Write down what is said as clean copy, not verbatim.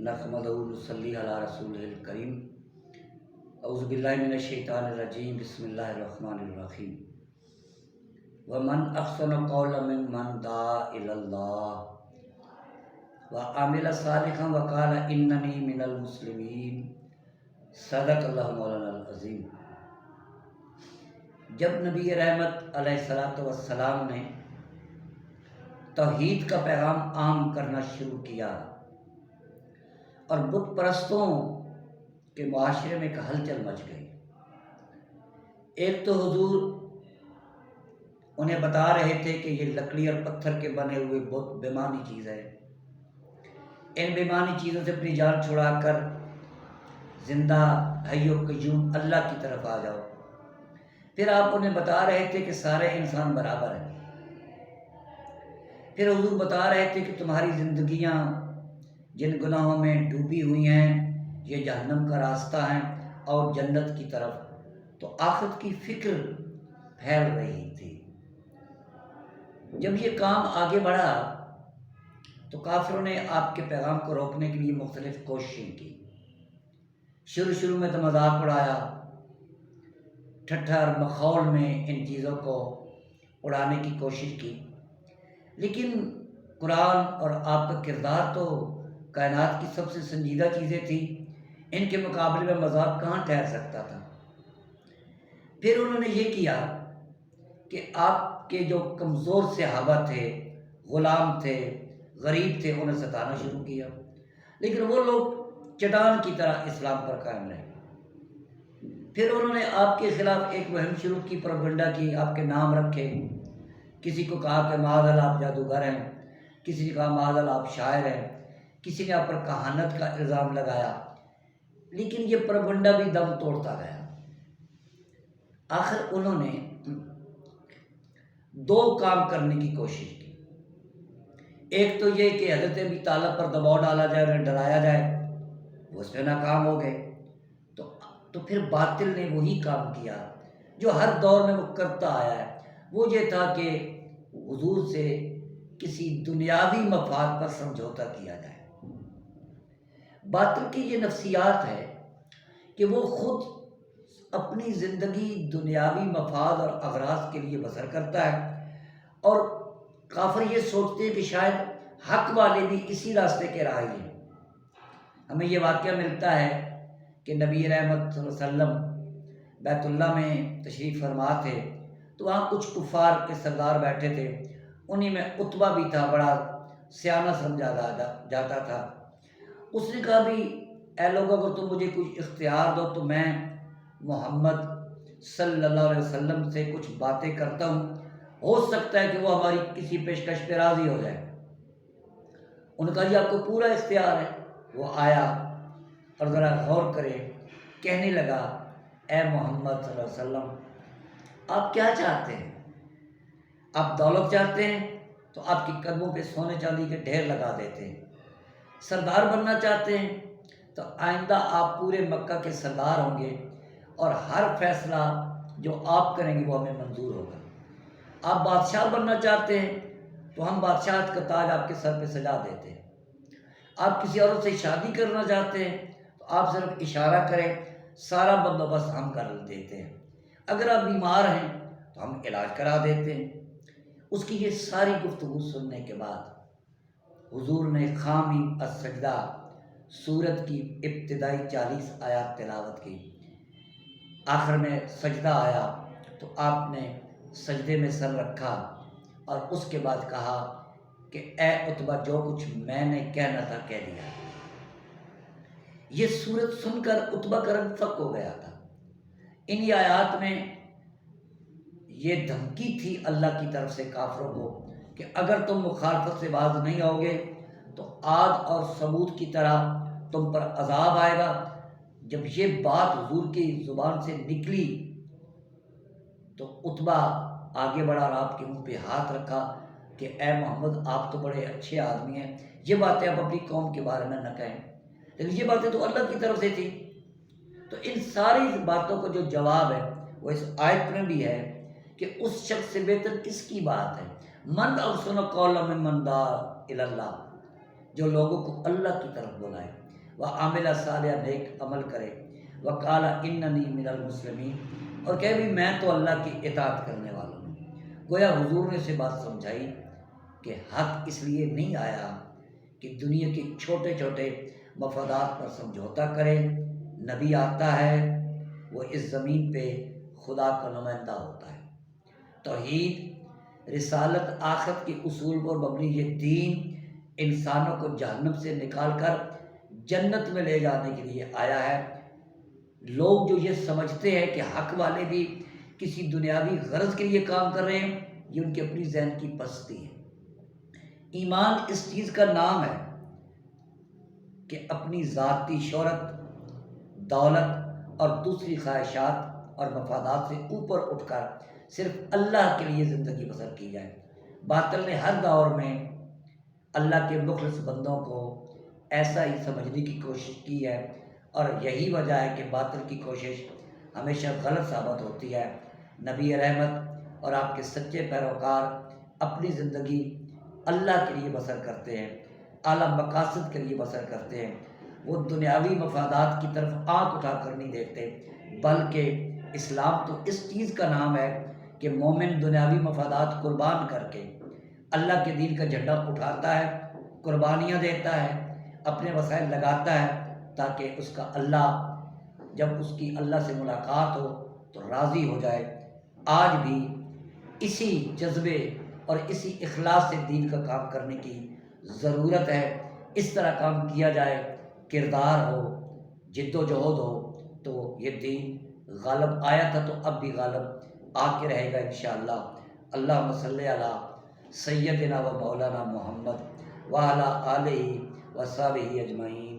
नहमदहु व नसल्ली अला रसूलिहिल करीम। औज़ु बिल्लाहि मिनश शैतानिर रजीम। बिस्मिल्लाहिर रहमानिर रहीम। व मन अहसनु क़ौलन मिम्मन दा इलल्लाह व आमिल सालिहन व क़ाल इन्ननी मिनल मुस्लिमीन। सदक़ल्लाहु मौलानाल अज़ीम। जब नबी रहमत अलैहिस्सलातु वस्सलाम ने तौहीद का पैगाम आम करना शुरू किया और बुत परस्तों के मुआशरे में एक हलचल मच गई। एक तो हुजूर उन्हें बता रहे थे कि ये लकड़ी और पत्थर के बने हुए बुत बेमानी चीज़ है, इन बेमानी चीज़ों से अपनी जान छुड़ाकर जिंदा हय्यो क़य्यूम अल्लाह की तरफ आ जाओ। फिर आप उन्हें बता रहे थे कि सारे इंसान बराबर हैं। फिर हुजूर बता रहे थे कि तुम्हारी ज़िंदगियाँ जिन गुनाहों में डूबी हुई हैं ये जहन्नम का रास्ता है और जन्नत की तरफ। तो आखिरत की फ़िक्र फैल रही थी। जब ये काम आगे बढ़ा तो काफिरों ने आपके पैगाम को रोकने के लिए मुख्तलिफ कोशिशें की। शुरू में तो मजाक उड़ाया, ठट्ठा और मखौल में इन चीज़ों को उड़ाने की कोशिश की, लेकिन कुरान और आपका किरदार तो कायनात की सबसे संजीदा चीज़ें थी, इनके मुकाबले में मजाक कहाँ ठहर सकता था। फिर उन्होंने ये किया कि आपके जो कमज़ोर सहाबा थे, ग़ुलाम थे, गरीब थे, उन्हें सताना शुरू किया, लेकिन वो लोग चट्टान की तरह इस्लाम पर कायम रहे। फिर उन्होंने आपके ख़िलाफ़ एक मुहिम शुरू की, प्रोपेगेंडा की, आपके नाम रखे। किसी को कहा कि माज़अल्लाह आप जादूगर हैं, किसी ने कहा माज़अल्लाह आप शायर हैं, किसी ने आप पर कहानत का इल्ज़ाम लगाया, लेकिन ये प्रोपेगेंडा भी दम तोड़ता गया। आखिर उन्होंने दो काम करने की कोशिश की। एक तो ये कि हज़रत अबी तालिब पर दबाव डाला जाए, उन्हें डराया जाए, वो उसमें नाकाम हो गए। तो फिर बातिल ने वही काम किया जो हर दौर में वो करता आया है। वो ये था कि हुजूर से किसी दुनियावी मफाद पर समझौता किया जाए। बातिल की ये नफ्सियात है कि वो खुद अपनी ज़िंदगी दुनियावी मफाद और अगराज के लिए बसर करता है, और काफिर ये सोचते हैं कि शायद हक वाले भी इसी रास्ते के राही हैं। हमें ये वाक़या मिलता है कि नबी रहमत सल्लल्लाहु अलैहि वसल्लम बैतुल्लाह में तशरीफ़ फरमा थे, तो वहाँ कुछ कुफ़ार के सरदार बैठे थे। उन्हीं में उतबा भी था, बड़ा सियाना समझा जाता था। उसने कहा भी ऐ लोगों, अगर तुम मुझे कुछ इख्तियार दो तो मैं मोहम्मद सल्लल्लाहु अलैहि वसल्लम से कुछ बातें करता हूँ, हो सकता है कि वो हमारी किसी पेशकश पे राज़ी हो जाए। उन्होंने कहा जी आपको पूरा इख्तियार है। वो आया और ज़रा गौर करे, कहने लगा ए मोहम्मद सल्लल्लाहु अलैहि वसल्लम, आप क्या चाहते हैं? आप दौलत चाहते हैं तो आपके कदमों पे सोने चांदी के ढेर लगा देते हैं। सरदार बनना चाहते हैं तो आइंदा आप पूरे मक्का के सरदार होंगे और हर फैसला जो आप करेंगे वो हमें मंजूर होगा। आप बादशाह बनना चाहते हैं तो हम बादशाहत का ताज आपके सर पे सजा देते हैं। आप किसी औरत से शादी करना चाहते हैं तो आप सिर्फ इशारा करें, सारा बंदोबस्त हम कर देते हैं। अगर आप बीमार हैं तो हम इलाज करा देते हैं। उसकी ये सारी गुफ्तगू सुनने के बाद हुजूर ने खामी अस-सजदा सूरत की इब्तिदाई 40 आयत तिलावत की। आखिर में सजदा आया तो आपने सजदे में सर रखा और उसके बाद कहा कि ए उतबा, जो कुछ मैंने कहना था कह दिया। ये सूरत सुनकर उतबा का रंग फक हो गया था। इन आयात में ये धमकी थी अल्लाह की तरफ से काफिरों को कि अगर तुम मुखालफत से बाज नहीं आओगे तो आद और सबूत की तरह तुम पर अजाब आएगा। जब ये बात हुजूर की ज़ुबान से निकली तो उतबा आगे बढ़ा और आपके मुंह पे हाथ रखा कि ए मोहम्मद, आप तो बड़े अच्छे आदमी हैं, ये बातें आप अपनी कौम के बारे में न कहें। लेकिन ये बातें तो अल्लाह की तरफ से थी। तो इन सारी बातों का जो जवाब है वो इस आयत में भी है कि उस शख्स से बेहतर किसकी बात है। मन अहसन क़ौलन मिम्मन दा इलल्लाह, जो लोगों को अल्लाह की तरफ बुलाए। و عاملہ صالح نیک عمل کرے، وقال اننی من المسلمین، اور کہ بھی میں تو اللہ کی اطاعت کرنے والا ہوں۔ گویا حضور نے اسے بات سمجھائی کہ حق اس لیے نہیں آیا کہ دنیا کے چھوٹے چھوٹے مفادات پر سمجھوتا کرے۔ نبی آتا ہے، وہ اس زمین پہ خدا کا نمائندہ ہوتا ہے۔ توحید، رسالت، آخرت کے اصول پر مبنی یہ دین انسانوں کو جہنم سے نکال کر جنت میں لے جانے کے لیے آیا ہے۔ لوگ جو یہ سمجھتے ہیں کہ حق والے بھی کسی دنیاوی غرض کے لیے کام کر رہے ہیں، یہ ان کی اپنی ذہن کی پستی ہے۔ ایمان اس چیز کا نام ہے کہ اپنی ذاتی شہرت، دولت اور دوسری خواہشات اور مفادات سے اوپر اٹھ کر صرف اللہ کے لیے زندگی بسر کی جائے۔ باطل نے ہر دور میں اللہ کے مخلص بندوں کو ایسا ہی سمجھنے کی کوشش کی ہے، اور یہی وجہ ہے کہ باطل کی کوشش ہمیشہ غلط ثابت ہوتی ہے۔ نبی رحمت اور آپ کے سچے پیروکار اپنی زندگی اللہ کے لیے بسر کرتے ہیں، اعلیٰ مقاصد کے لیے بسر کرتے ہیں۔ وہ دنیاوی مفادات کی طرف آنکھ اٹھا کر نہیں دیکھتے، بلکہ اسلام تو اس چیز کا نام ہے کہ مومن دنیاوی مفادات قربان کر کے اللہ کے دین کا جھنڈا اٹھاتا ہے، قربانیاں دیتا ہے، اپنے وسائل لگاتا ہے، تاکہ اس کا اللہ، جب اس کی اللہ سے ملاقات ہو تو راضی ہو جائے۔ آج بھی اسی جذبے اور اسی اخلاص سے دین کا کام کرنے کی ضرورت ہے۔ اس طرح کام کیا جائے، کردار ہو، جد و جہد ہو، تو یہ دین غالب آیا تھا تو اب بھی غالب آ کے رہے گا انشاءاللہ۔ اللہم صلی علی سیدنا و مولانا محمد وعلی آلہ و صحبہ اجمعین۔